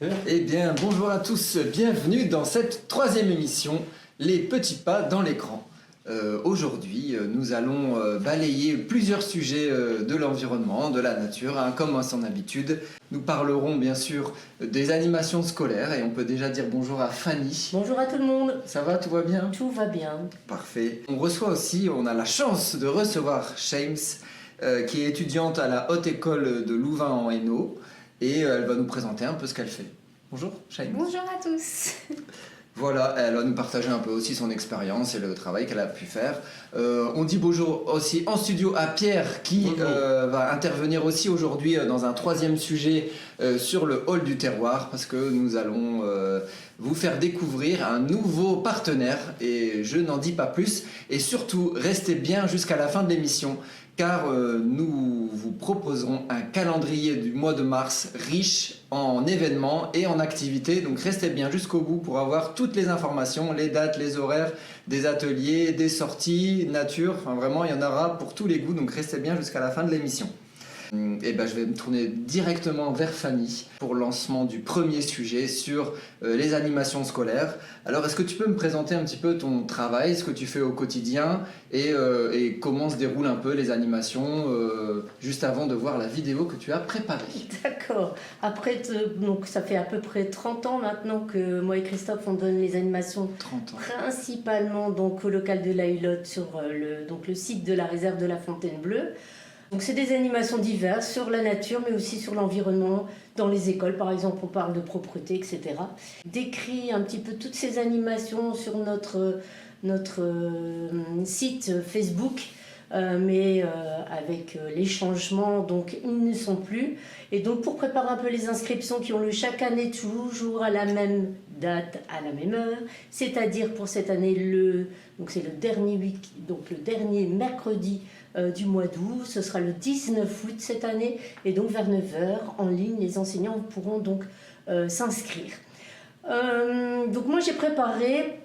Eh bien, bonjour à tous, bienvenue dans cette troisième émission, Les petits pas dans l'écran. Aujourd'hui, nous allons balayer plusieurs sujets de l'environnement, de la nature, comme à son habitude. Nous parlerons bien sûr des animations scolaires et on peut déjà dire bonjour à Fanny. Bonjour à tout le monde. Ça va, tout va bien? Tout va bien. Parfait. On a la chance de recevoir Shames, qui est étudiante à la Haute École de Louvain en Hainaut. Et elle va nous présenter un peu ce qu'elle fait. Bonjour, Shaime. Bonjour à tous. Voilà, elle va nous partager un peu aussi son expérience et le travail qu'elle a pu faire. On dit bonjour aussi en studio à Pierre qui va intervenir aussi aujourd'hui dans un troisième sujet sur le hall du terroir parce que nous allons vous faire découvrir un nouveau partenaire et je n'en dis pas plus. Et surtout, restez bien jusqu'à la fin de l'émission car nous vous proposerons un calendrier du mois de mars riche en événements et en activités. Donc restez bien jusqu'au bout pour avoir toutes les informations, les dates, les horaires des ateliers, des sorties, nature. Enfin vraiment, il y en aura pour tous les goûts. Donc restez bien jusqu'à la fin de l'émission. Et ben, je vais me tourner directement vers Fanny pour le lancement du premier sujet sur les animations scolaires. Alors, est-ce que tu peux me présenter un petit peu ton travail, ce que tu fais au quotidien et comment se déroulent un peu les animations juste avant de voir la vidéo que tu as préparée? D'accord. Donc ça fait à peu près 30 ans maintenant que moi et Christophe on donne les animations 30 ans. Principalement donc, au local de la Hulotte sur le site de la réserve de la Fontaine-Bleue. Donc c'est des animations diverses sur la nature mais aussi sur l'environnement. Dans les écoles par exemple on parle de propreté, etc. Décrit un petit peu toutes ces animations sur notre site Facebook. Mais avec les changements, donc ils ne sont plus. Et donc pour préparer un peu les inscriptions qui ont lieu chaque année, toujours à la même date, à la même heure, c'est-à-dire pour cette année, donc c'est le dernier mercredi du mois d'août, ce sera le 19 août cette année, et donc vers 9h en ligne, les enseignants pourront donc s'inscrire. Donc moi j'ai préparé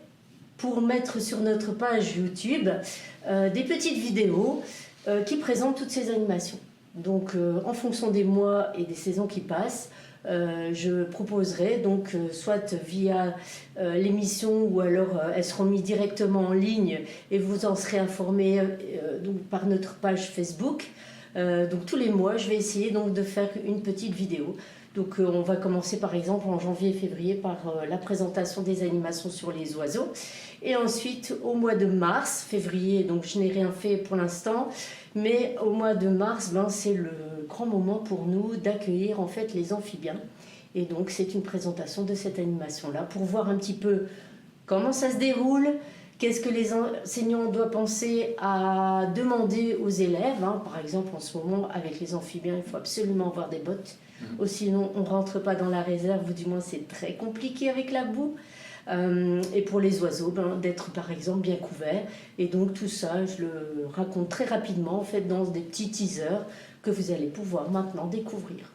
pour mettre sur notre page YouTube des petites vidéos qui présentent toutes ces animations. Donc en fonction des mois et des saisons qui passent, je proposerai donc soit via l'émission ou alors elles seront mises directement en ligne et vous en serez informés donc, par notre page Facebook. Donc tous les mois je vais essayer donc de faire une petite vidéo. Donc on va commencer par exemple en janvier et février par la présentation des animations sur les oiseaux. Et ensuite au mois de mars, février, donc je n'ai rien fait pour l'instant, mais au mois de mars, c'est le grand moment pour nous d'accueillir en fait les amphibiens. Et donc c'est une présentation de cette animation-là pour voir un petit peu comment ça se déroule, qu'est-ce que les enseignants doivent penser à demander aux élèves. Par exemple en ce moment avec les amphibiens, il faut absolument avoir des bottes. Sinon on ne rentre pas dans la réserve, ou du moins c'est très compliqué avec la boue. Et pour les oiseaux, d'être par exemple bien couverts. Et donc tout ça, je le raconte très rapidement en fait dans des petits teasers que vous allez pouvoir maintenant découvrir.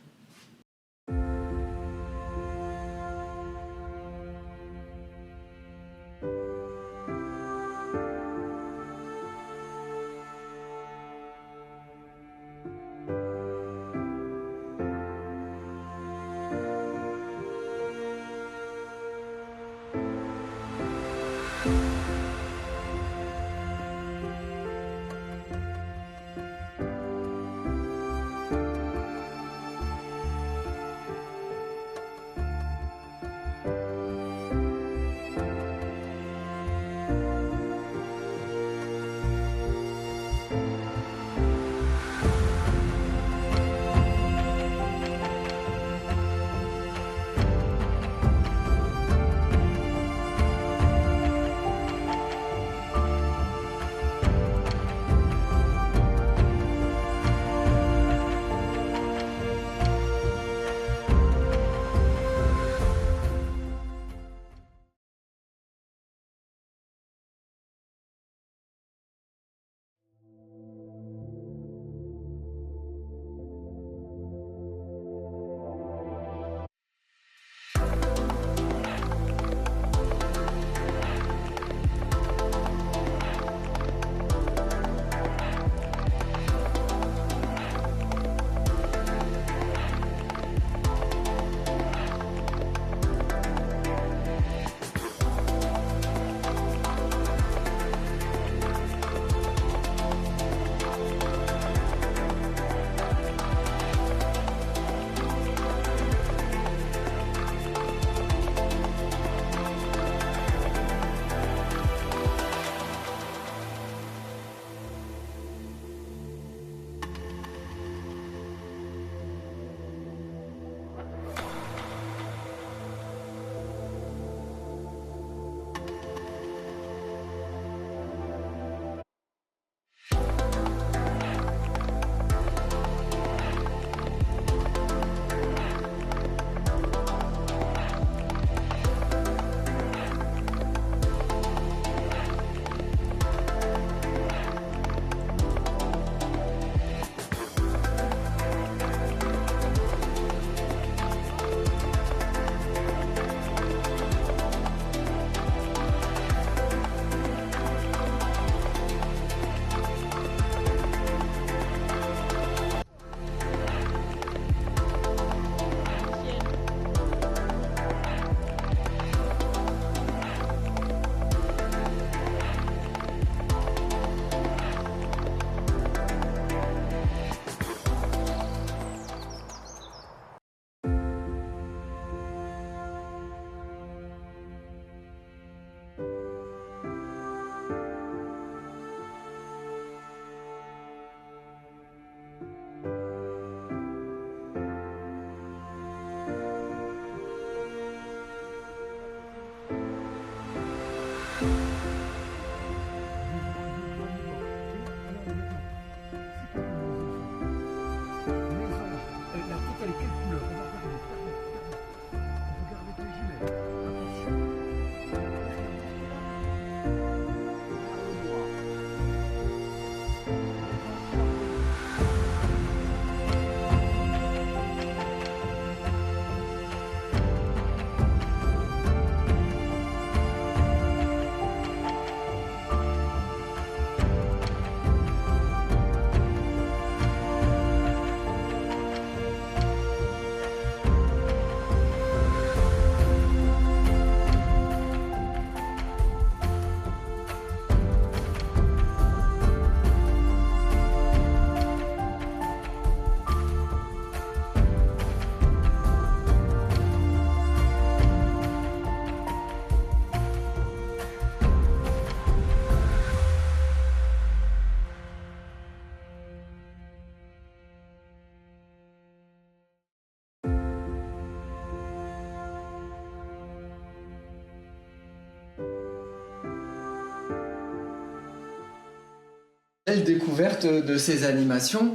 Belle découverte de ces animations.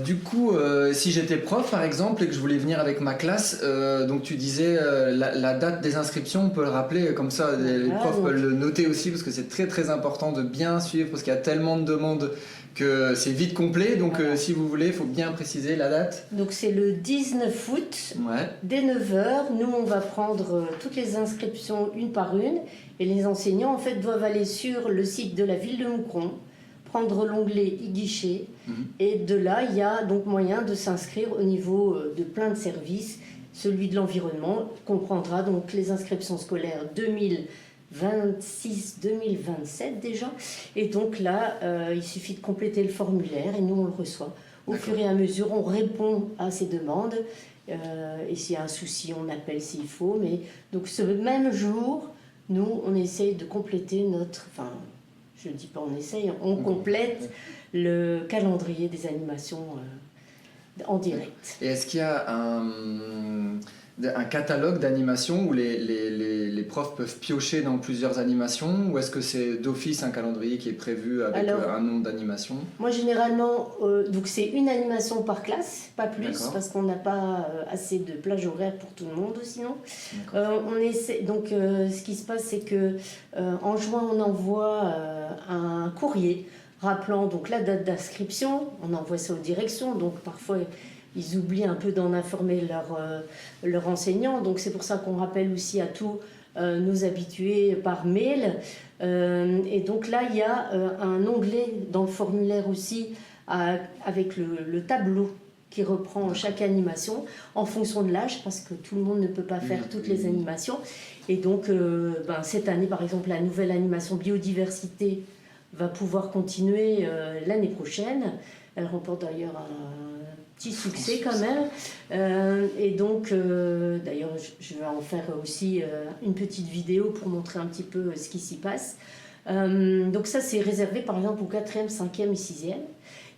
Du coup, si j'étais prof par exemple et que je voulais venir avec ma classe, donc tu disais la date des inscriptions, on peut le rappeler comme ça, les profs peuvent le noter aussi parce que c'est très très important de bien suivre parce qu'il y a tellement de demandes que c'est vite complet. Donc si vous voulez, il faut bien préciser la date. Donc c'est le 19 août, dès 9 h. Nous, on va prendre toutes les inscriptions une par une et les enseignants en fait doivent aller sur le site de la ville de Moucron, prendre l'onglet e-guichet et de là, il y a donc moyen de s'inscrire au niveau de plein de services. Celui de l'environnement comprendra donc les inscriptions scolaires 2026-2027 déjà. Et donc là, il suffit de compléter le formulaire et nous, on le reçoit. Au fur et à mesure, on répond à ces demandes. Et s'il y a un souci, on appelle s'il faut. Mais donc ce même jour, nous, on essaye de compléter notre... Enfin, je ne dis pas on essaye, on complète le calendrier des animations en direct. Et est-ce qu'il y a un catalogue d'animations où les profs peuvent piocher dans plusieurs animations, ou est-ce que c'est d'office un calendrier qui est prévu avec un nombre d'animations? Moi généralement, donc c'est une animation par classe, pas plus, parce qu'on n'a pas assez de plage horaire pour tout le monde sinon. On essaie, donc ce qui se passe c'est que en juin on envoie un courrier rappelant donc la date d'inscription, on envoie ça aux directions, donc parfois ils oublient un peu d'en informer leurs enseignants, donc c'est pour ça qu'on rappelle aussi à tous nos habitués par mail. Et donc là, il y a un onglet dans le formulaire aussi avec le tableau qui reprend chaque animation en fonction de l'âge, parce que tout le monde ne peut pas faire toutes les animations. Et donc, cette année, par exemple, la nouvelle animation biodiversité va pouvoir continuer l'année prochaine. Elle remporte d'ailleurs un petit succès quand même. Et donc, d'ailleurs, je vais en faire aussi une petite vidéo pour montrer un petit peu ce qui s'y passe. Donc ça, c'est réservé par exemple aux 4e, 5e et 6e.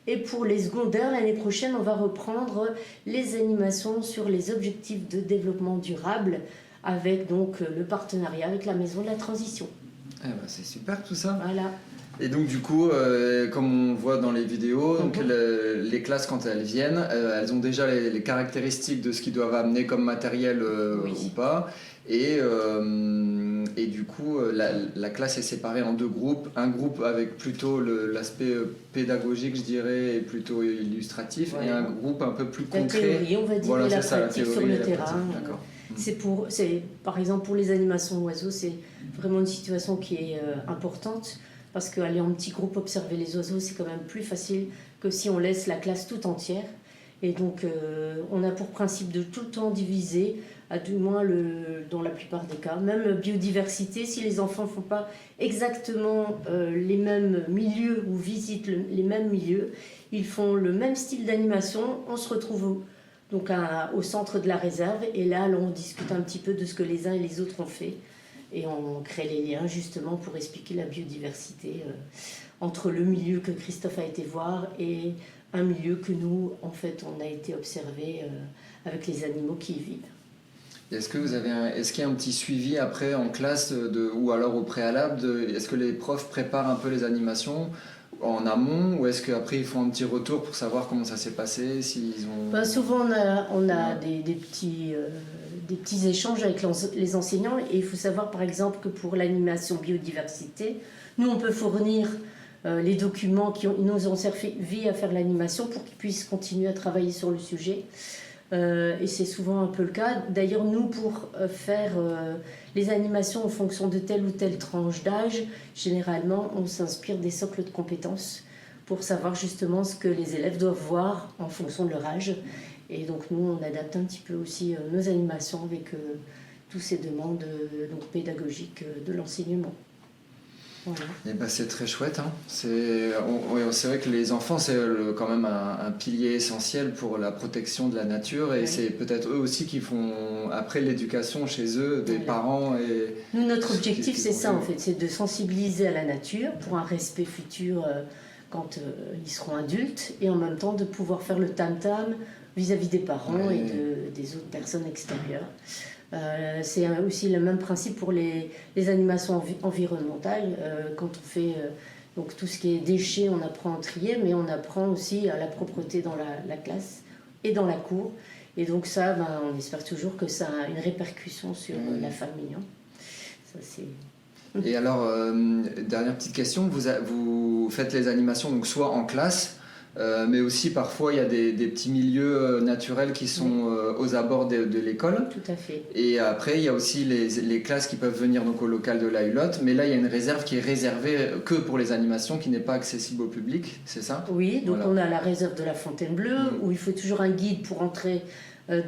Et pour les secondaires, l'année prochaine, on va reprendre les animations sur les objectifs de développement durable avec donc le partenariat avec la Maison de la Transition. Eh ben, c'est super tout ça. Voilà. Et donc du coup, comme on voit dans les vidéos, donc les classes quand elles viennent, elles ont déjà les caractéristiques de ce qu'ils doivent amener comme matériel ou pas. Et du coup, la classe est séparée en deux groupes. Un groupe avec plutôt l'aspect pédagogique, je dirais, et plutôt illustratif, et un groupe un peu plus concret. La théorie, on va dire, et la pratique sur le terrain. Par exemple, pour les animations oiseaux, c'est vraiment une situation qui est importante. Parce qu'aller en petit groupe observer les oiseaux, c'est quand même plus facile que si on laisse la classe tout entière. Et donc, on a pour principe de tout le temps diviser, à du moins dans la plupart des cas. Même biodiversité, si les enfants ne font pas exactement les mêmes milieux ou visitent les mêmes milieux, ils font le même style d'animation, on se retrouve donc au centre de la réserve. Et là, on discute un petit peu de ce que les uns et les autres ont fait. Et on crée les liens justement pour expliquer la biodiversité entre le milieu que Christophe a été voir et un milieu que nous, en fait, on a été observer avec les animaux qui y vivent. Est-ce qu'il y a un petit suivi après en classe ou alors au préalable est-ce que les profs préparent un peu les animations en amont, ou est-ce qu'après ils font un petit retour pour savoir comment ça s'est passé, s'ils ont... Souvent on a des petits échanges avec les enseignants, et il faut savoir par exemple que pour l'animation biodiversité, nous on peut fournir les documents qui nous ont servi à faire l'animation pour qu'ils puissent continuer à travailler sur le sujet. Et c'est souvent un peu le cas. D'ailleurs, nous, pour faire les animations en fonction de telle ou telle tranche d'âge, généralement, on s'inspire des socles de compétences pour savoir justement ce que les élèves doivent voir en fonction de leur âge. Et donc, nous, on adapte un petit peu aussi nos animations avec toutes ces demandes pédagogiques de l'enseignement. Voilà. Et ben c'est très chouette. Hein. C'est vrai que les enfants, c'est quand même un pilier essentiel pour la protection de la nature, et c'est peut-être eux aussi qui font après l'éducation chez eux, des parents. Et nous, notre objectif, c'est ça en fait, c'est de sensibiliser à la nature pour un respect futur quand ils seront adultes, et en même temps de pouvoir faire le tam-tam vis-à-vis des parents et des autres personnes extérieures. C'est aussi le même principe pour les animations environnementales. Quand on fait Donc tout ce qui est déchets, on apprend à trier, mais on apprend aussi à la propreté dans la classe et dans la cour. Et donc ça, on espère toujours que ça a une répercussion sur la famille. Hein. Ça, c'est... Et alors, dernière petite question, vous faites les animations donc soit en classe, mais aussi parfois il y a des petits milieux naturels qui sont aux abords de l'école. Tout à fait. Et après, il y a aussi les classes qui peuvent venir donc au local de la Hulotte, mais là il y a une réserve qui est réservée que pour les animations, qui n'est pas accessible au public, c'est ça? Oui, donc voilà. On a la réserve de la Fontaine-Bleue, où il faut toujours un guide pour entrer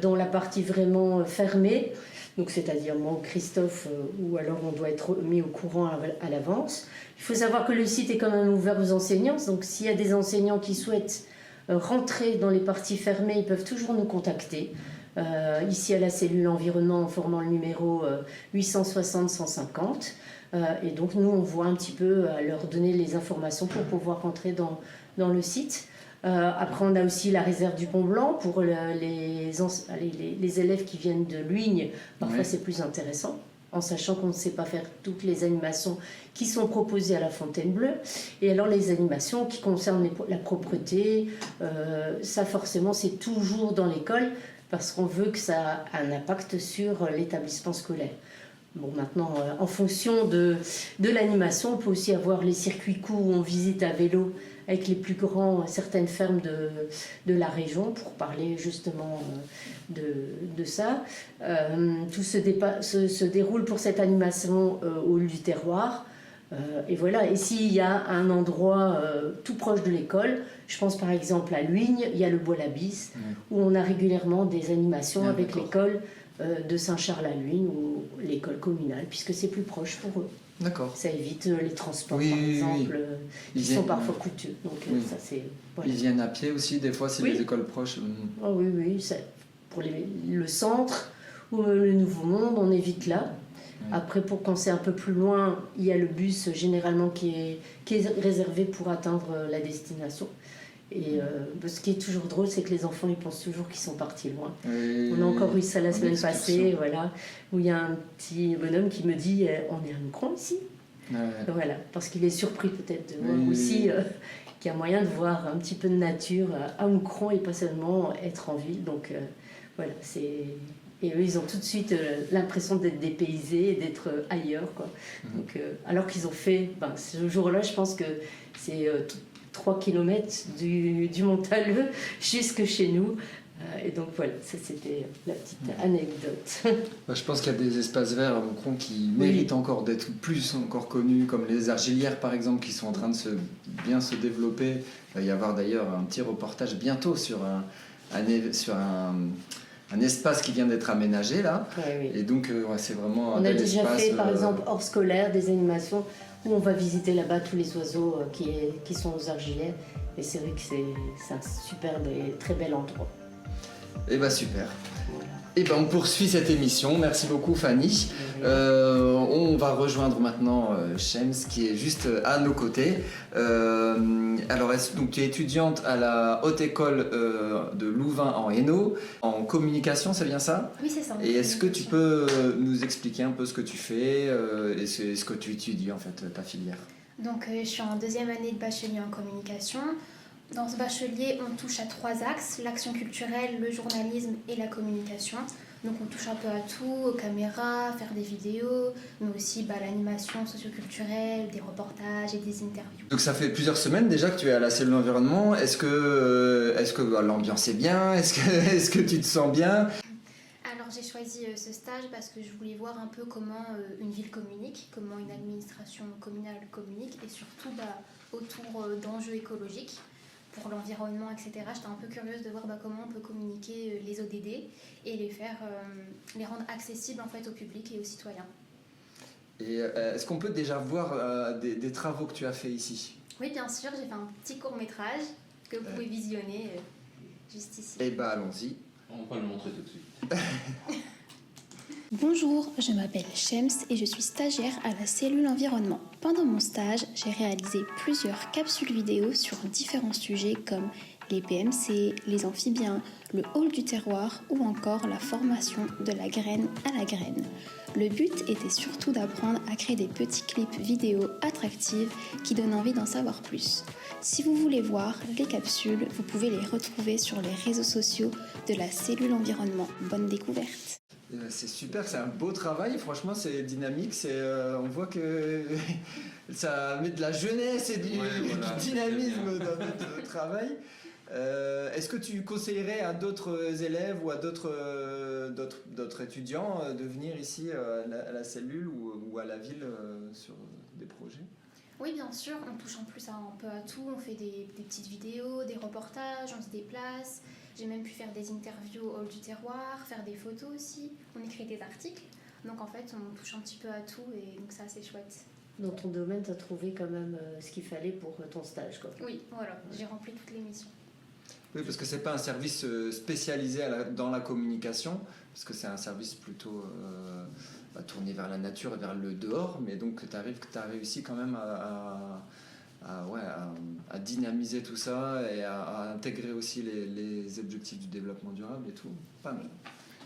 dans la partie vraiment fermée. Donc c'est-à-dire moi ou Christophe, ou alors on doit être mis au courant à l'avance. Il faut savoir que le site est quand même ouvert aux enseignants, donc s'il y a des enseignants qui souhaitent rentrer dans les parties fermées, ils peuvent toujours nous contacter. Ici à la cellule environnement en formant le numéro 860 150. Et donc nous on voit un petit peu à leur donner les informations pour pouvoir rentrer dans le site. Après, on a aussi la réserve du Pont Blanc pour les élèves qui viennent de Luigne. Parfois, c'est plus intéressant, en sachant qu'on ne sait pas faire toutes les animations qui sont proposées à la Fontaine-Bleue. Et alors, les animations qui concernent la propreté, ça, forcément, c'est toujours dans l'école, parce qu'on veut que ça ait un impact sur l'établissement scolaire. Bon, maintenant, en fonction de l'animation, on peut aussi avoir les circuits courts où on visite à vélo avec les plus grands, certaines fermes de la région, pour parler justement de ça. Tout se déroule pour cette animation au lieu du terroir. Et voilà, et s'il y a un endroit tout proche de l'école, je pense par exemple à Luigne, il y a le Bois-l'Abysse, où on a régulièrement des animations avec l'école de Saint-Charles-à-Luigne ou l'école communale, puisque c'est plus proche pour eux. D'accord. Ça évite les transports, par exemple, qui sont parfois coûteux. Donc, ça, c'est, voilà. Ils viennent à pied aussi, des fois, si les écoles proches. Oh, oui. Pour le centre ou le Nouveau Monde, on évite là. Après, pour quand c'est un peu plus loin, il y a le bus généralement qui est réservé pour atteindre la destination. Et ce qui est toujours drôle, c'est que les enfants ils pensent toujours qu'ils sont partis loin. On a encore eu ça la semaine passée, voilà, où il y a un petit bonhomme qui me dit on est à Moucron ici. Voilà, parce qu'il est surpris peut-être de voir aussi qu'il y a moyen de voir un petit peu de nature à Moucron et pas seulement être en ville. Donc voilà, et eux, ils ont tout de suite l'impression d'être dépaysés et d'être ailleurs, quoi. Donc, alors qu'ils ont fait, ce jour-là, je pense que c'est 3 km du Montaleux jusque chez nous. Et donc voilà, ça c'était la petite anecdote. Je pense qu'il y a des espaces verts à Moucron qui méritent encore d'être encore connus, comme les Argilières par exemple, qui sont en train de bien se développer. Il va y avoir d'ailleurs un petit reportage bientôt sur un espace qui vient d'être aménagé là. Et donc c'est vraiment un bel espace. On a déjà fait par exemple hors scolaire des animations où on va visiter là-bas tous les oiseaux qui sont aux Argilières. Et c'est vrai que c'est un superbe et très bel endroit. Et super. Et on poursuit cette émission. Merci beaucoup Fanny. On va rejoindre maintenant Shems qui est juste à nos côtés. Alors donc tu es étudiante à la Haute École de Louvain en Hainaut, en communication, c'est bien ça? Oui, c'est ça. Et est-ce que tu peux nous expliquer un peu ce que tu fais et ce que tu étudies en fait, ta filière? Donc je suis en 2e année de bachelier en communication. Dans ce bachelier, on touche à 3 axes, l'action culturelle, le journalisme et la communication. Donc on touche un peu à tout, aux caméras, faire des vidéos, mais aussi l'animation socioculturelle, des reportages et des interviews. Donc ça fait plusieurs semaines déjà que tu es à la cellule environnement. Est-ce que l'ambiance est bien? Est-ce que tu te sens bien? Alors j'ai choisi ce stage parce que je voulais voir un peu comment une ville communique, comment une administration communale communique et surtout autour d'enjeux écologiques. Pour l'environnement, etc. J'étais un peu curieuse de voir comment on peut communiquer les ODD et les rendre accessibles en fait au public et aux citoyens. Et est-ce qu'on peut déjà voir des travaux que tu as fait ici? Oui, bien sûr, j'ai fait un petit court-métrage que vous pouvez visionner juste ici. Eh allons-y. On peut le montrer tout de suite. Bonjour, je m'appelle Shems et je suis stagiaire à la cellule environnement. Pendant mon stage, j'ai réalisé plusieurs capsules vidéo sur différents sujets comme les PMC, les amphibiens, le hall du terroir ou encore la formation de la graine à la graine. Le but était surtout d'apprendre à créer des petits clips vidéo attractifs qui donnent envie d'en savoir plus. Si vous voulez voir les capsules, vous pouvez les retrouver sur les réseaux sociaux de la cellule environnement. Bonne découverte! C'est super, c'est un beau travail, franchement c'est dynamique, on voit que ça met de la jeunesse et du dynamisme dans notre travail. Est-ce que tu conseillerais à d'autres élèves ou à d'autres étudiants de venir ici à la cellule ou à la ville sur des projets ? Oui, bien sûr, on touche en plus un peu à tout. On fait des petites vidéos, des reportages, on se déplace. J'ai même pu faire des interviews au hall du terroir, faire des photos aussi. On écrit des articles. Donc en fait, on touche un petit peu à tout et donc c'est assez chouette. Dans ton domaine, tu as trouvé quand même ce qu'il fallait pour ton stage, quoi. Oui, voilà, j'ai rempli toutes les missions. Oui, parce que c'est pas un service spécialisé dans la communication, parce que c'est un service plutôt tourné vers la nature et vers le dehors, mais donc tu as réussi quand même à dynamiser tout ça et à intégrer aussi les objectifs du développement durable et tout. Pas mal.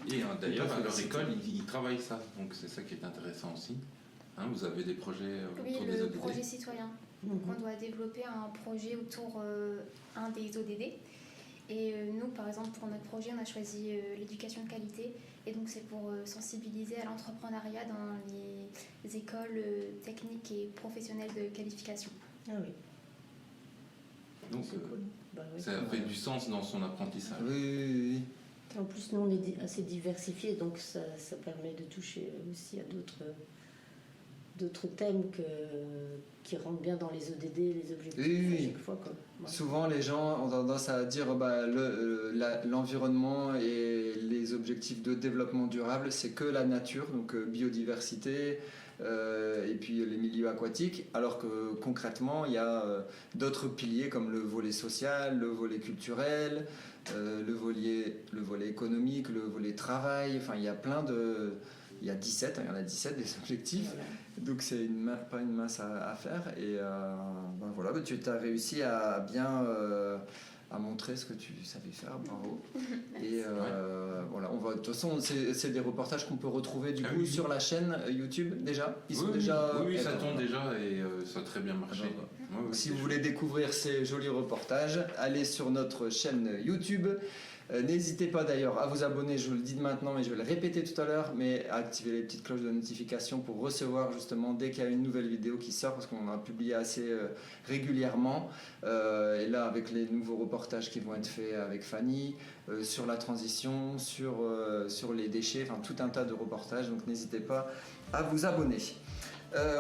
Et d'ailleurs, à leur école, ils travaillent ça, donc c'est ça qui est intéressant aussi. Hein, vous avez des projets autour des ODD. Oui, le projet citoyen. Donc on doit développer un projet autour un des ODD. Et nous, par exemple, pour notre projet, on a choisi l'éducation de qualité. Et donc, c'est pour sensibiliser à l'entrepreneuriat dans les écoles techniques et professionnelles de qualification. Ah oui. Donc, c'est cool. Bah, ouais. Ça fait du sens dans son apprentissage. Oui. En plus, nous, on est assez diversifiés, donc ça permet de toucher aussi à d'autres thèmes qui rentrent bien dans les ODD, les objectifs à chaque fois. Quoi. Ouais. Souvent, les gens ont tendance à dire l'environnement et les objectifs de développement durable, c'est que la nature, donc biodiversité, et puis les milieux aquatiques, alors que concrètement, il y a d'autres piliers comme le volet social, le volet culturel, le volet économique, le volet travail, enfin, il y a plein de... Il y en a 17 des objectifs, voilà. Donc c'est pas une mince à faire. Et voilà, tu as réussi à bien à montrer ce que tu savais faire, bravo. Et voilà, de toute façon, c'est des reportages qu'on peut retrouver du coup sur la chaîne YouTube déjà. Ils sont déjà. Oui, ça tourne déjà et ça a très bien marché. Si vous voulez découvrir ces jolis reportages, allez sur notre chaîne YouTube. N'hésitez pas d'ailleurs à vous abonner, je vous le dis maintenant mais je vais le répéter tout à l'heure, mais à activer les petites cloches de notification pour recevoir justement dès qu'il y a une nouvelle vidéo qui sort, parce qu'on en a publié assez régulièrement, et là avec les nouveaux reportages qui vont être faits avec Fanny, sur la transition, sur les déchets, enfin tout un tas de reportages, donc n'hésitez pas à vous abonner.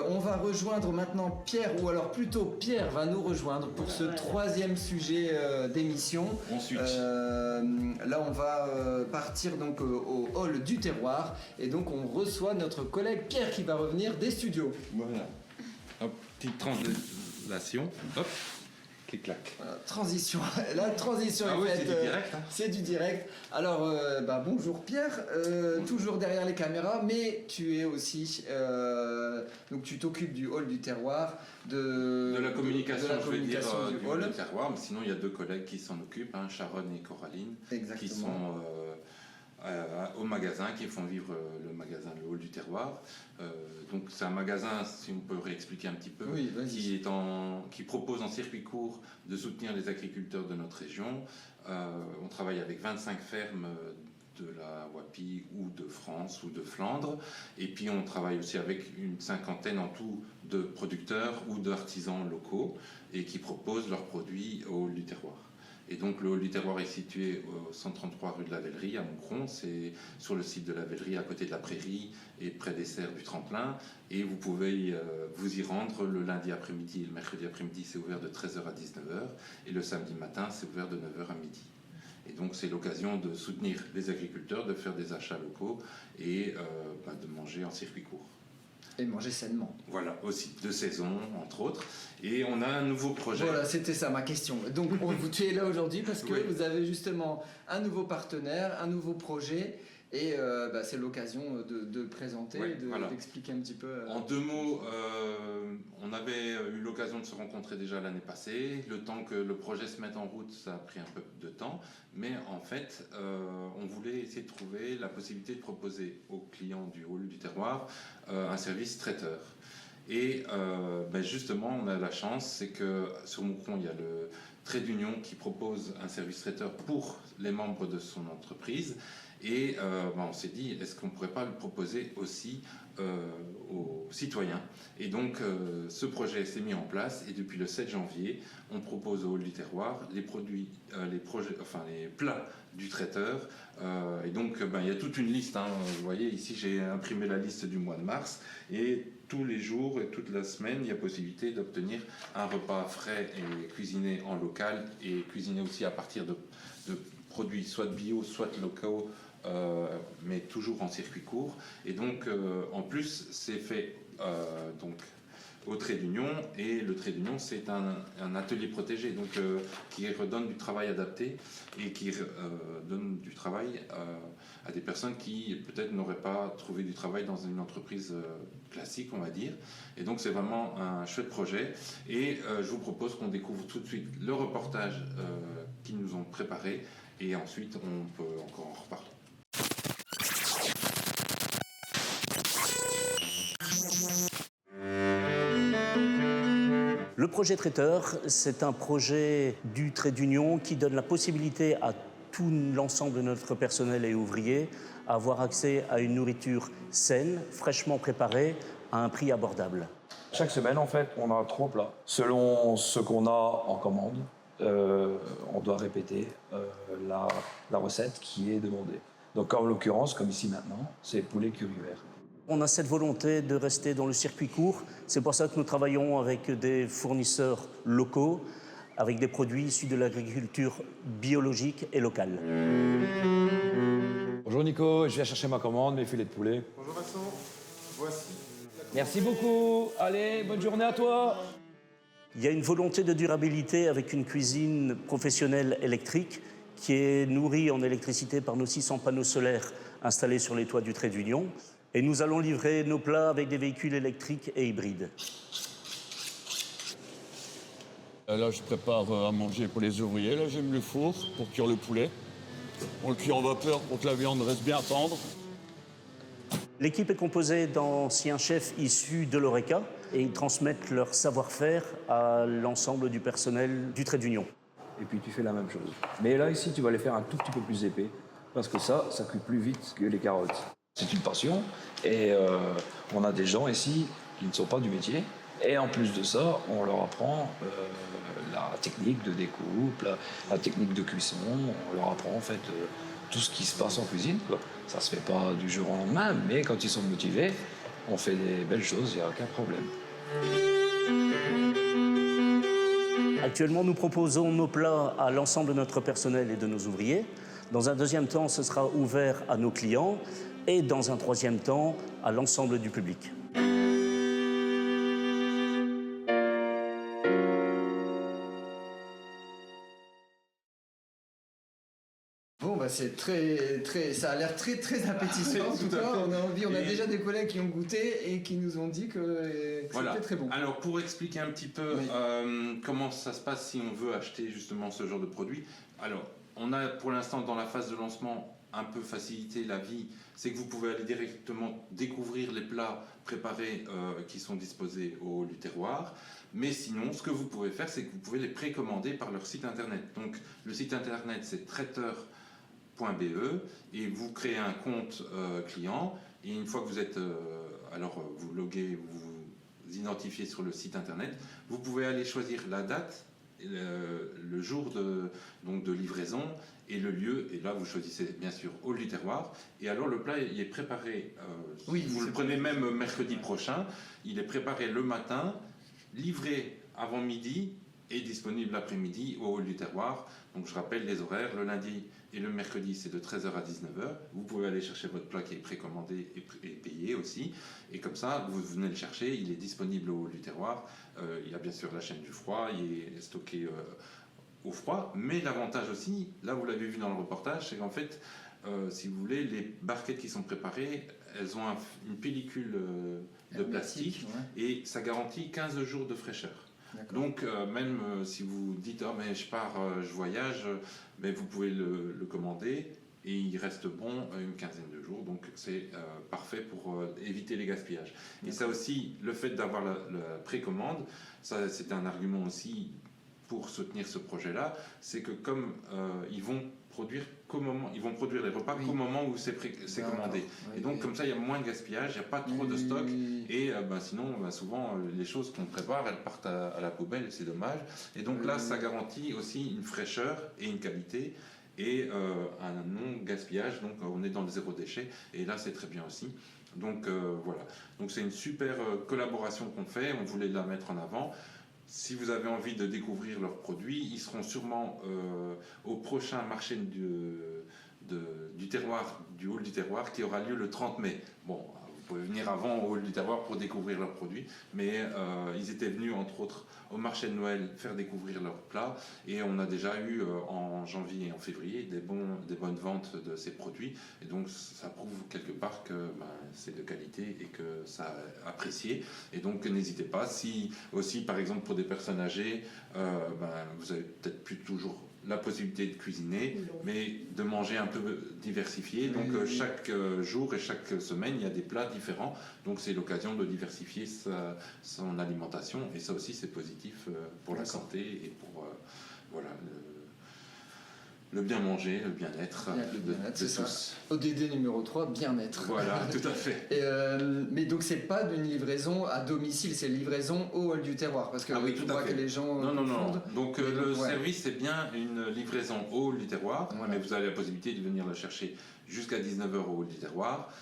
On va rejoindre maintenant Pierre, ou alors plutôt Pierre va nous rejoindre pour ce troisième sujet d'émission. Ensuite. Là on va partir donc au hall du terroir et donc on reçoit notre collègue Pierre qui va revenir des studios. Voilà. Hop, petite translation. Hop. Clic-clac. Transition. La transition est faite. C'est du direct. Hein. C'est du direct. Alors, bonjour Pierre, toujours derrière les caméras, mais tu es aussi, donc tu t'occupes du hall du terroir, de la communication, je vais dire, du hall du terroir. Mais sinon, il y a deux collègues qui s'en occupent, hein, Sharon et Coraline, qui sont au magasin, qui font vivre le magasin, le hall du terroir. Donc c'est un magasin, si on peut réexpliquer un petit peu, qui propose en circuit court de soutenir les agriculteurs de notre région. On travaille avec 25 fermes de la Wapie ou de France ou de Flandre, et puis on travaille aussi avec une cinquantaine en tout de producteurs ou d'artisans locaux et qui proposent leurs produits au hall du terroir. Et donc le hall du terroir est situé au 133 rue de la Vellerie à Montcron, c'est sur le site de la Vellerie à côté de la Prairie et près des serres du Tremplin, et vous pouvez vous y rendre le lundi après-midi et le mercredi après-midi, c'est ouvert de 13h à 19h, et le samedi matin c'est ouvert de 9h à midi. Et donc c'est l'occasion de soutenir les agriculteurs, de faire des achats locaux et de manger en circuit court. Et manger sainement. Voilà, aussi de saison, entre autres. Et on a un nouveau projet. Voilà, c'était ça ma question. Donc tu es là aujourd'hui parce que vous avez justement un nouveau partenaire, un nouveau projet Et c'est l'occasion de présenter, d'expliquer un petit peu. En 2 mots, on avait eu l'occasion de se rencontrer déjà l'année passée. Le temps que le projet se mette en route, ça a pris un peu de temps. Mais en fait, on voulait essayer de trouver la possibilité de proposer aux clients du hall du terroir un service traiteur. Et justement, on a la chance, c'est que sur Moucron, il y a le trait d'union qui propose un service traiteur pour les membres de son entreprise. Et on s'est dit, est-ce qu'on ne pourrait pas le proposer aussi aux citoyens? Et donc, ce projet s'est mis en place et depuis le 7 janvier, on propose au hall du terroir les plats du traiteur. Et donc, il y a toute une liste. Vous voyez, ici, j'ai imprimé la liste du mois de mars. Et tous les jours et toute la semaine, il y a possibilité d'obtenir un repas frais et cuisiné en local et cuisiné aussi à partir de produits soit bio, soit locaux, mais toujours en circuit court. Et donc, en plus, c'est fait au trait d'union. Et le trait d'union, c'est un atelier protégé, donc qui redonne du travail adapté et qui donne du travail à des personnes qui peut-être n'auraient pas trouvé du travail dans une entreprise classique, on va dire. Et donc, c'est vraiment un chouette projet. Et je vous propose qu'on découvre tout de suite le reportage qu'ils nous ont préparé. Et ensuite, on peut encore en reparler. Le projet traiteur, c'est un projet du trait d'union qui donne la possibilité à tout l'ensemble de notre personnel et ouvriers à avoir accès à une nourriture saine, fraîchement préparée, à un prix abordable. Chaque semaine, en fait, on a 3 plats. Selon ce qu'on a en commande, on doit répéter la recette qui est demandée. Donc, en l'occurrence, comme ici maintenant, c'est poulet curry vert. On a cette volonté de rester dans le circuit court. C'est pour ça que nous travaillons avec des fournisseurs locaux, avec des produits issus de l'agriculture biologique et locale. Bonjour Nico, je viens chercher ma commande, mes filets de poulet. Bonjour Vincent, voici. Merci beaucoup. Allez, bonne journée à toi. Il y a une volonté de durabilité avec une cuisine professionnelle électrique qui est nourrie en électricité par nos 600 panneaux solaires installés sur les toits du trait d'union. Et nous allons livrer nos plats avec des véhicules électriques et hybrides. Là, je prépare à manger pour les ouvriers. Là, j'ai mis le four pour cuire le poulet. On le cuit en vapeur pour que la viande reste bien tendre. L'équipe est composée d'anciens chefs issus de l'Oreca et ils transmettent leur savoir-faire à l'ensemble du personnel du trait d'union. Et puis tu fais la même chose. Mais là, ici, tu vas les faire un tout petit peu plus épais parce que ça cuit plus vite que les carottes. C'est une passion et on a des gens ici qui ne sont pas du métier. Et en plus de ça, on leur apprend la technique de découpe, la technique de cuisson. On leur apprend en fait tout ce qui se passe en cuisine, quoi. Ça se fait pas du jour au lendemain, mais quand ils sont motivés, on fait des belles choses, il n'y a aucun problème. Actuellement, nous proposons nos plats à l'ensemble de notre personnel et de nos ouvriers. Dans un deuxième temps, ce sera ouvert à nos clients. Et dans un troisième temps, à l'ensemble du public. Bon, c'est ça a l'air très appétissant. En tout cas, on a envie. On a déjà des collègues qui ont goûté et qui nous ont dit que c'était très bon. Alors, pour expliquer un petit peu comment ça se passe si on veut acheter justement ce genre de produit. Alors, on a pour l'instant dans la phase de lancement un peu faciliter la vie, c'est que vous pouvez aller directement découvrir les plats préparés qui sont disposés au hall du terroir. Mais sinon, ce que vous pouvez faire, c'est que vous pouvez les précommander par leur site internet. Donc, le site internet, c'est traiteur.be et vous créez un compte client. Et une fois que vous êtes, vous loguez, vous vous identifiez sur le site internet, vous pouvez aller choisir la date, le jour de livraison et le lieu, et là vous choisissez bien sûr hall du terroir, et alors le plat il est préparé, vous le prenez même mercredi prochain, il est préparé le matin, livré avant midi et disponible l'après-midi au hall du terroir. Donc je rappelle les horaires, le lundi et le mercredi c'est de 13h à 19h, vous pouvez aller chercher votre plat qui est précommandé et payé aussi, et comme ça vous venez le chercher, il est disponible au hall du terroir. Il y a bien sûr la chaîne du froid, il est stocké au froid, mais l'avantage aussi, là vous l'avez vu dans le reportage, c'est qu'en fait si vous voulez, les barquettes qui sont préparées, elles ont une pellicule de plastique et ça garantit 15 jours de fraîcheur. Donc même si vous dites oh, mais je pars, je voyage, mais vous pouvez le commander et il reste bon une quinzaine de jours. Donc c'est parfait pour éviter les gaspillages. Et ça aussi, le fait d'avoir la précommande, ça c'est un argument aussi pour soutenir ce projet-là, c'est que comme ils vont produire les repas qu'au moment où c'est commandé. Et donc comme ça, il y a moins de gaspillage, il n'y a pas trop de stock. Et sinon, souvent, les choses qu'on prépare, elles partent à la poubelle, c'est dommage. Et donc là, ça garantit aussi une fraîcheur et une qualité et un non-gaspillage. Donc on est dans le zéro déchet. Et là, c'est très bien aussi. Donc voilà. Donc c'est une super collaboration qu'on fait. On voulait la mettre en avant. Si vous avez envie de découvrir leurs produits, ils seront sûrement au prochain marché du terroir, du hall du terroir, qui aura lieu le 30 mai. Bon, vous pouvez venir avant au hall du terroir pour découvrir leurs produits, mais ils étaient venus entre autres au marché de Noël faire découvrir leurs plats, et on a déjà eu en janvier et en février des bonnes ventes de ces produits, et donc ça prouve quelque part que c'est de qualité et que ça a apprécié. Et donc n'hésitez pas, si aussi par exemple pour des personnes âgées, vous avez peut-être plus toujours la possibilité de cuisiner, mais de manger un peu diversifié. Donc chaque jour et chaque semaine, il y a des plats différents. Donc c'est l'occasion de diversifier son alimentation. Et ça aussi, c'est positif pour la santé et pour le bien manger, le bien-être de tous. ODD numéro 3, bien-être. Voilà, tout à fait. Mais donc c'est pas d'une livraison à domicile, c'est livraison au hall du terroir, parce que oui, tout à fait. Que les gens non. Donc le service, c'est bien une livraison au hall du terroir, mais vous avez la possibilité de venir le chercher jusqu'à 19h au hall du terroir.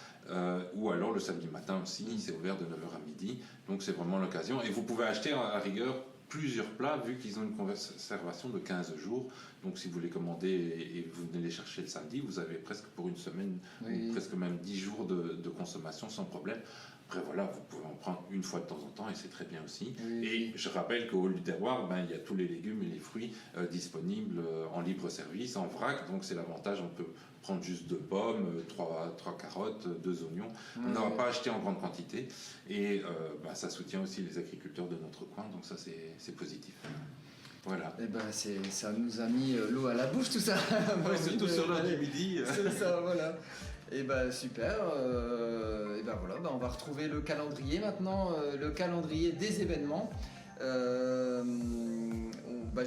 Ou alors le samedi matin aussi, c'est ouvert de 9h à midi, donc c'est vraiment l'occasion. Et vous pouvez acheter à rigueur plusieurs plats, vu qu'ils ont une conservation de 15 jours. Donc si vous les commandez et vous venez les chercher le samedi, vous avez presque pour une semaine, ou presque même 10 jours de consommation sans problème. Après voilà, vous pouvez en prendre une fois de temps en temps et c'est très bien aussi. Et je rappelle qu'au hall du terroir, il y a tous les légumes et les fruits disponibles en libre service, en vrac. Donc c'est l'avantage, on peut prendre juste 2 pommes, 3 carottes, 2 oignons. On n'aura pas acheté en grande quantité. Et ça soutient aussi les agriculteurs de notre coin, donc ça c'est positif. Voilà. Et ça nous a mis l'eau à la bouche tout ça. Surtout sur l'heure du midi. C'est ça, voilà. Et super. On va retrouver le calendrier maintenant, le calendrier des événements.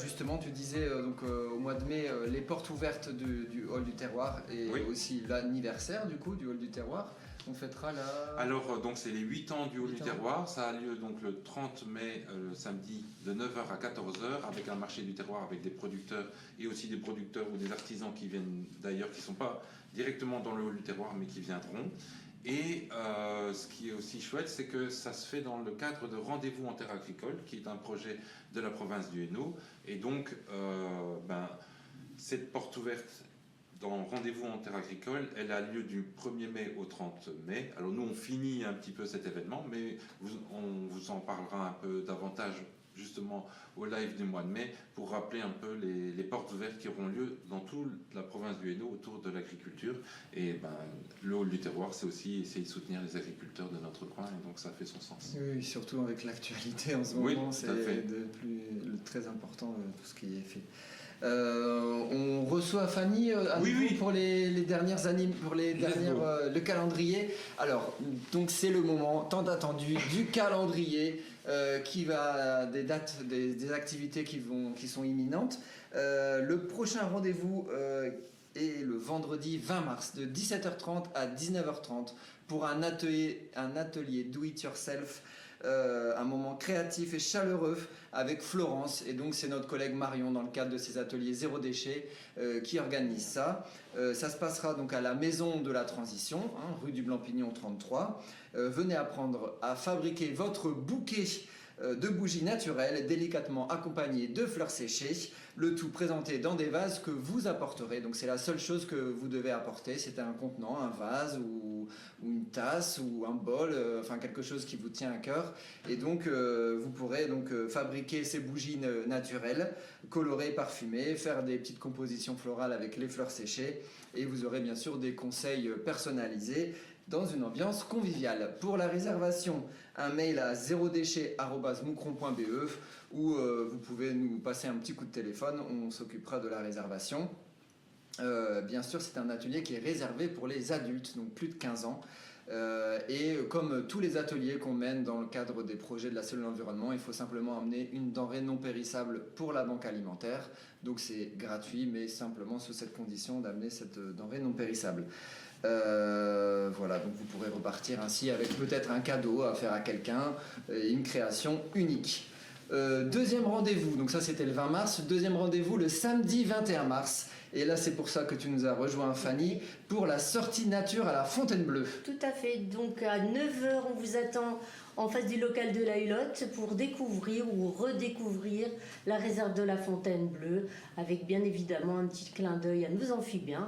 Justement, tu disais au mois de mai, les portes ouvertes du hall du terroir et aussi l'anniversaire du hall du terroir. On fêtera Alors, donc c'est les 8 ans du hall du terroir. Ça a lieu donc le 30 mai, le samedi, de 9h à 14h, avec un marché du terroir avec des producteurs et aussi des producteurs ou des artisans qui viennent d'ailleurs, qui ne sont pas directement dans le hall du terroir, mais qui viendront. Et ce qui est aussi chouette, c'est que ça se fait dans le cadre de Rendez-vous en terre agricole, qui est un projet de la province du Hainaut. Et donc, cette porte ouverte dans Rendez-vous en terre agricole, elle a lieu du 1er mai au 30 mai. Alors nous, on finit un petit peu cet événement, mais on vous en parlera un peu davantage justement au live du mois de mai pour rappeler un peu les portes ouvertes qui auront lieu dans toute la province du Hainaut autour de l'agriculture. Et le hall du terroir, c'est aussi essayer de soutenir les agriculteurs de notre coin, et donc ça fait son sens. Oui, surtout avec l'actualité en ce moment, c'est très important tout ce qui est fait. On reçoit Fanny à nouveau pour les dernières années, pour le calendrier. Alors, donc c'est le moment tant attendu du calendrier qui va des dates, des activités qui sont imminentes. Le prochain rendez-vous est le vendredi 20 mars de 17h30 à 19h30 pour un atelier do it yourself. Un moment créatif et chaleureux avec Florence, et donc c'est notre collègue Marion dans le cadre de ces ateliers zéro déchet qui organise ça. Ça se passera donc à la Maison de la Transition, rue du Blanc-Pignon 33. Venez apprendre à fabriquer votre bouquet de bougies naturelles délicatement accompagnées de fleurs séchées, le tout présenté dans des vases que vous apporterez. Donc c'est la seule chose que vous devez apporter, c'est un contenant, un vase ou une tasse ou un bol, enfin quelque chose qui vous tient à cœur. Et donc vous pourrez donc fabriquer ces bougies naturelles, colorées, parfumées, faire des petites compositions florales avec les fleurs séchées, et vous aurez bien sûr des conseils personnalisés dans une ambiance conviviale. Pour la réservation, un mail à 0déchet@moucron.be ou vous pouvez nous passer un petit coup de téléphone, on s'occupera de la réservation. Bien sûr, c'est un atelier qui est réservé pour les adultes, donc plus de 15 ans. Et comme tous les ateliers qu'on mène dans le cadre des projets de la cellule environnement, il faut simplement amener une denrée non périssable pour la banque alimentaire. Donc c'est gratuit, mais simplement sous cette condition d'amener cette denrée non périssable. Voilà, donc vous pourrez repartir ainsi avec peut-être un cadeau à faire à quelqu'un et une création unique. Deuxième rendez-vous, donc ça c'était le 20 mars. Deuxième rendez-vous le samedi 21 mars. Et là, c'est pour ça que tu nous as rejoint, Fanny, pour la sortie nature à la Fontaine-Bleue. Tout à fait. Donc à 9h, on vous attend en face du local de la Hulotte pour découvrir ou redécouvrir la réserve de la Fontaine-Bleue, avec bien évidemment un petit clin d'œil à nos amphibiens.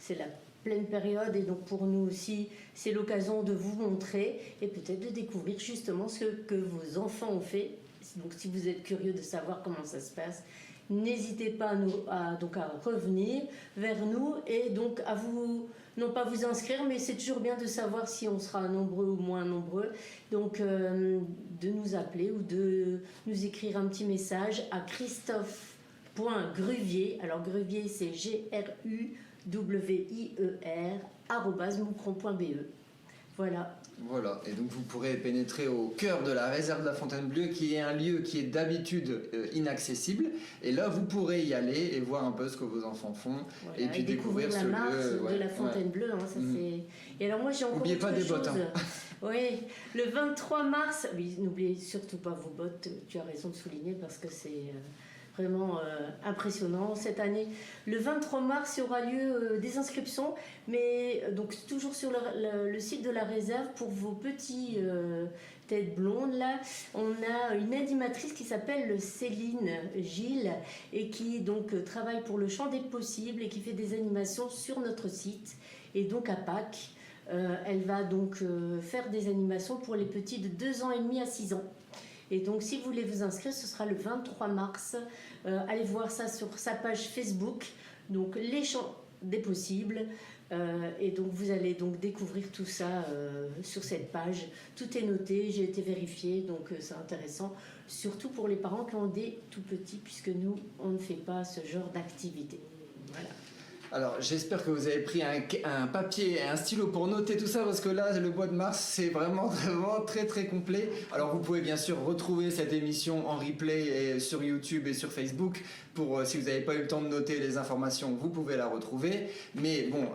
C'est la pleine période et donc pour nous aussi, c'est l'occasion de vous montrer et peut-être de découvrir justement ce que vos enfants ont fait. Donc si vous êtes curieux de savoir comment ça se passe, n'hésitez pas à revenir vers nous et donc à vous, non pas vous inscrire, mais c'est toujours bien de savoir si on sera nombreux ou moins nombreux. Donc de nous appeler ou de nous écrire un petit message à Christophe.gruvier. Alors Gruvier, c'est GRUWIER@moucron.be. Voilà, et donc vous pourrez pénétrer au cœur de la réserve de la Fontaine-Bleue, qui est un lieu qui est d'habitude inaccessible. Et là, vous pourrez y aller et voir un peu ce que vos enfants font, et puis découvrir ce lieu. La marche de la Fontaine-Bleue, Et alors moi, j'ai encore autre chose. N'oubliez pas des bottes. Oui, le 23 mars, oui, n'oubliez surtout pas vos bottes, tu as raison de souligner, parce que c'est vraiment impressionnant cette année. Le 23 mars, il y aura lieu des inscriptions, mais donc toujours sur le site de la réserve pour vos petits têtes blondes là. On a une animatrice qui s'appelle Céline Gilles et qui donc travaille pour le Champ des Possibles et qui fait des animations sur notre site. Et donc à Pâques, elle va donc faire des animations pour les petits de 2 ans et demi à 6 ans. Et donc, si vous voulez vous inscrire, ce sera le 23 mars. Allez voir ça sur sa page Facebook, donc les Champs des Possibles. Et donc, vous allez donc découvrir tout ça sur cette page. Tout est noté, j'ai été vérifié, donc c'est intéressant. Surtout pour les parents qui ont des tout petits, puisque nous, on ne fait pas ce genre d'activité. Voilà. Alors, j'espère que vous avez pris un papier et un stylo pour noter tout ça, parce que là, le mois de mars, c'est vraiment très très complet. Alors, vous pouvez bien sûr retrouver cette émission en replay sur YouTube et sur Facebook. Si vous n'avez pas eu le temps de noter les informations, vous pouvez la retrouver. Mais bon,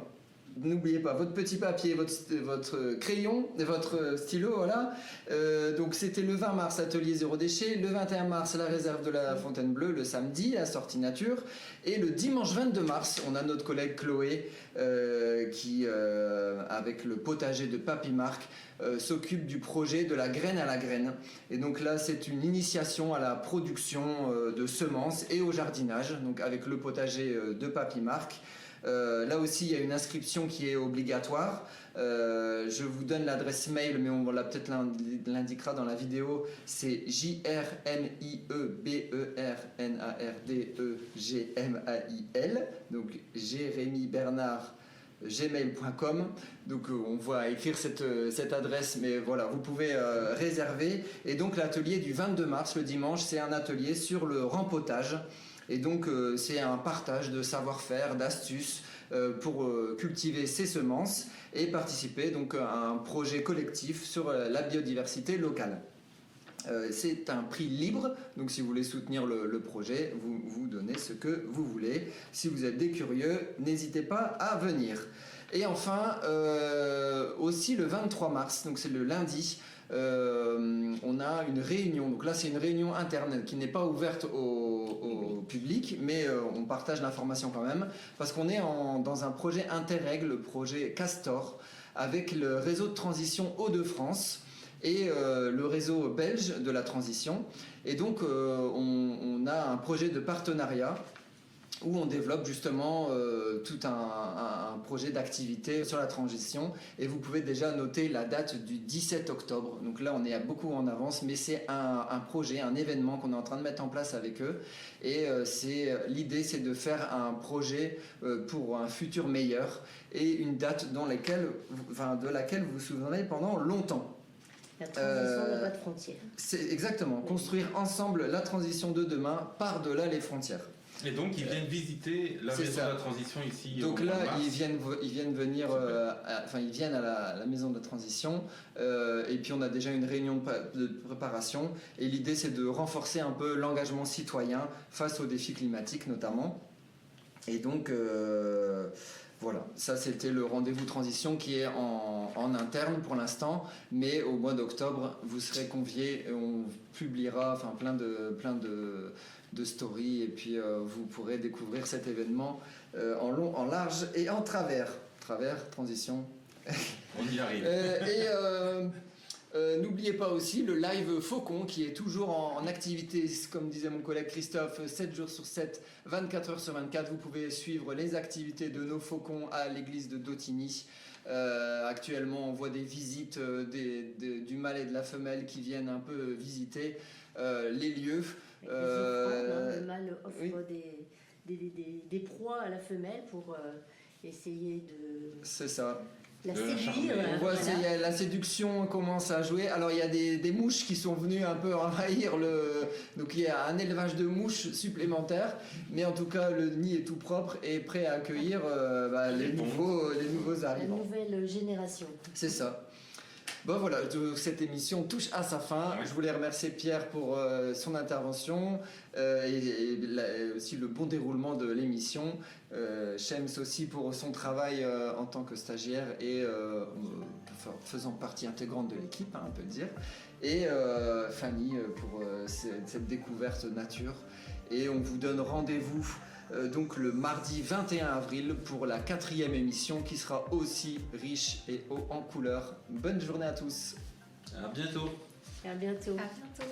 n'oubliez pas votre petit papier, votre crayon, votre stylo, voilà. Donc c'était le 20 mars, atelier zéro déchet. Le 21 mars, la réserve de la Fontaine-Bleue, le samedi, la sortie nature. Et le dimanche 22 mars, on a notre collègue Chloé qui, avec le potager de Papy Marc, s'occupe du projet de la graine à la graine. Et donc là, c'est une initiation à la production de semences et au jardinage, donc avec le potager de Papy Marc. Là aussi, il y a une inscription qui est obligatoire. Je vous donne l'adresse mail, mais on peut-être l'indiquera dans la vidéo. C'est JRMIEBERNARDEGMAIL, donc Jérémy Bernard gmail.com. Donc on va écrire cette adresse, mais voilà, vous pouvez réserver. Et donc l'atelier du 22 mars, le dimanche, c'est un atelier sur le rempotage. Et donc c'est un partage de savoir-faire, d'astuces pour cultiver ses semences et participer donc à un projet collectif sur la biodiversité locale. C'est un prix libre, donc si vous voulez soutenir le projet, vous donnez ce que vous voulez. Si vous êtes des curieux, n'hésitez pas à venir. Et enfin, aussi le 23 mars, donc c'est le lundi, on a une réunion. Donc là, c'est une réunion interne qui n'est pas ouverte au public, mais on partage l'information quand même, parce qu'on est dans un projet Interreg, le projet Castor, avec le réseau de transition Hauts-de-France et le réseau belge de la transition. Et donc, on a un projet de partenariat où on développe justement tout un projet d'activité sur la transition. Et vous pouvez déjà noter la date du 17 octobre. Donc là, on est beaucoup en avance, mais c'est un projet, un événement qu'on est en train de mettre en place avec eux. Et l'idée, c'est de faire un projet pour un futur meilleur et une date de laquelle vous vous souviendrez pendant longtemps. La transition n'a pas de frontières. C'est exactement, construire ensemble la transition de demain par-delà les frontières. Et donc ils viennent visiter la maison de la transition ici. Donc là, ils viennent à la maison de la transition et puis on a déjà une réunion de préparation et l'idée c'est de renforcer un peu l'engagement citoyen face aux défis climatiques notamment. Et donc voilà, ça c'était le rendez-vous transition qui est en interne pour l'instant, mais au mois d'octobre vous serez conviés et on publiera plein de stories et puis vous pourrez découvrir cet événement en long, en large et en travers. Transition. On y arrive. N'oubliez pas aussi le live Faucon qui est toujours en activité, comme disait mon collègue Christophe, 7 jours sur 7, 24 heures sur 24. Vous pouvez suivre les activités de nos faucons à l'église de Dautigny. Actuellement, on voit des visites du mâle et de la femelle qui viennent un peu visiter les lieux. Le mâle offre des proies à la femelle pour essayer de... C'est ça. La séduire. On voit la séduction commence à jouer. Alors il y a des mouches qui sont venues un peu envahir donc il y a un élevage de mouches supplémentaire, mais en tout cas le nid est tout propre et prêt à accueillir les nouveaux arrivants. La nouvelle génération. C'est ça. Bon voilà, cette émission touche à sa fin. Je voulais remercier Pierre pour son intervention et aussi le bon déroulement de l'émission. Shems aussi pour son travail en tant que stagiaire et faisant partie intégrante de l'équipe, on peut le dire. Et Fanny pour cette découverte nature. Et on vous donne rendez-vous donc le mardi 21 avril pour la 4e émission qui sera aussi riche et haut en couleurs. Bonne journée à tous. À bientôt. À bientôt. À bientôt.